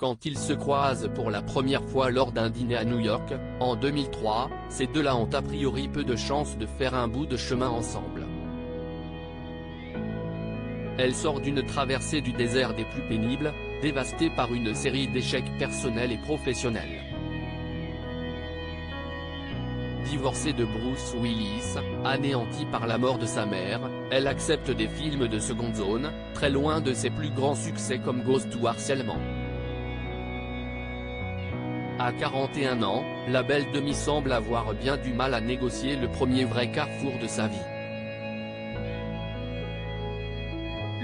quand ils se croisent pour la première fois lors d'un dîner à New York, en 2003, ces deux-là ont a priori peu de chances de faire un bout de chemin ensemble. Elle sort d'une traversée du désert des plus pénibles, dévastée par une série d'échecs personnels et professionnels. Divorcée de Bruce Willis, anéantie par la mort de sa mère, elle accepte des films de seconde zone, très loin de ses plus grands succès comme Ghost ou Harcèlement. À 41 ans, la belle Demi semble avoir bien du mal à négocier le premier vrai carrefour de sa vie.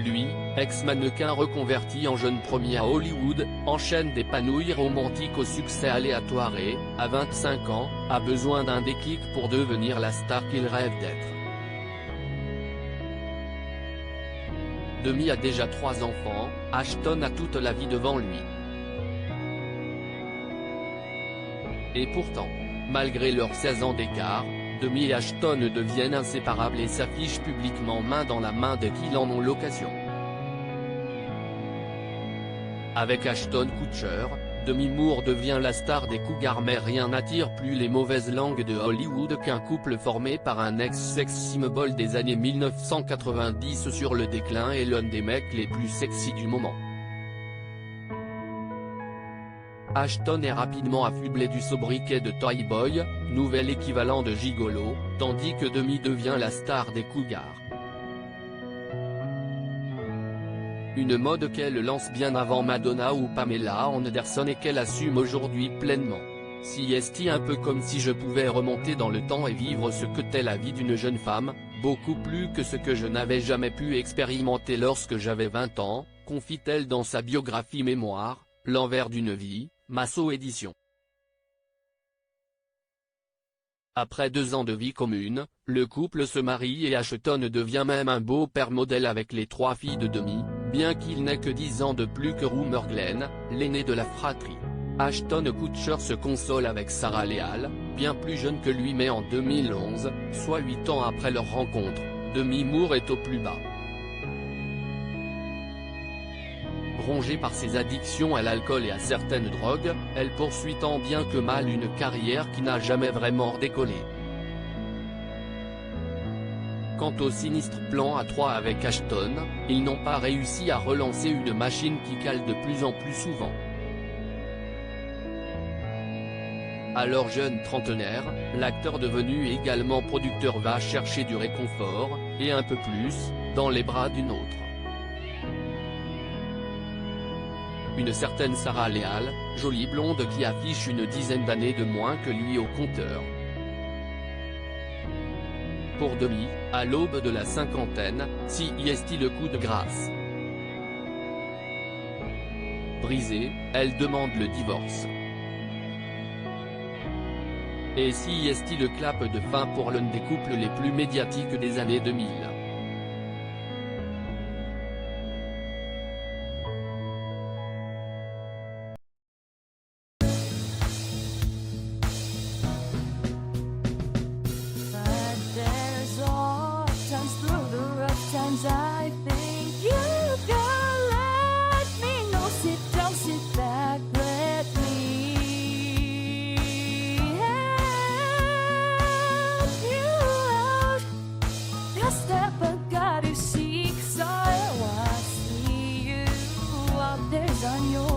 Lui, ex-mannequin reconverti en jeune premier à Hollywood, enchaîne des panouilles romantiques au succès aléatoire et, à 25 ans, a besoin d'un déclic pour devenir la star qu'il rêve d'être. Demi a déjà 3 enfants, Ashton a toute la vie devant lui. Et pourtant, malgré leurs 16 ans d'écart, Demi et Ashton deviennent inséparables et s'affichent publiquement main dans la main dès qu'ils en ont l'occasion. Avec Ashton Kutcher, Demi Moore devient la star des Cougars, mais rien n'attire plus les mauvaises langues de Hollywood qu'un couple formé par un ex-sex symbol des années 1990 sur le déclin et l'un des mecs les plus sexy du moment. Ashton est rapidement affublé du sobriquet de Toy Boy, nouvel équivalent de gigolo, tandis que Demi devient la star des Cougars. Une mode qu'elle lance bien avant Madonna ou Pamela Anderson et qu'elle assume aujourd'hui pleinement. Si est un peu comme si je pouvais remonter dans le temps et vivre ce que t'est la vie d'une jeune femme, beaucoup plus que ce que je n'avais jamais pu expérimenter lorsque j'avais 20 ans, confie-t-elle dans sa biographie Mémoire, l'envers d'une vie, Masso Édition. Après 2 ans de vie commune, le couple se marie et Ashton devient même un beau père modèle avec les 3 filles de Demi, bien qu'il n'ait que 10 ans de plus que Rumer Glenn, l'aîné de la fratrie. Ashton Kutcher se console avec Sarah Leal, bien plus jeune que lui mais en 2011, soit 8 ans après leur rencontre, Demi Moore est au plus bas. Rongée par ses addictions à l'alcool et à certaines drogues, elle poursuit tant bien que mal une carrière qui n'a jamais vraiment décollé. Quant au sinistre plan à 3 avec Ashton, ils n'ont pas réussi à relancer une machine qui cale de plus en plus souvent. Alors jeune trentenaire, l'acteur devenu également producteur va chercher du réconfort, et un peu plus, dans les bras d'une autre. Une certaine Sarah Leal, jolie blonde qui affiche une dizaine d'années de moins que lui au compteur. Pour Demi, à l'aube de la cinquantaine, si est le coup de grâce. Brisée, elle demande le divorce. Et si est le clap de fin pour l'un des couples les plus médiatiques des années 2000. I think you can let me know. Sit down, sit back, let me help you out. The step I gotta seek, so I see you out there's on your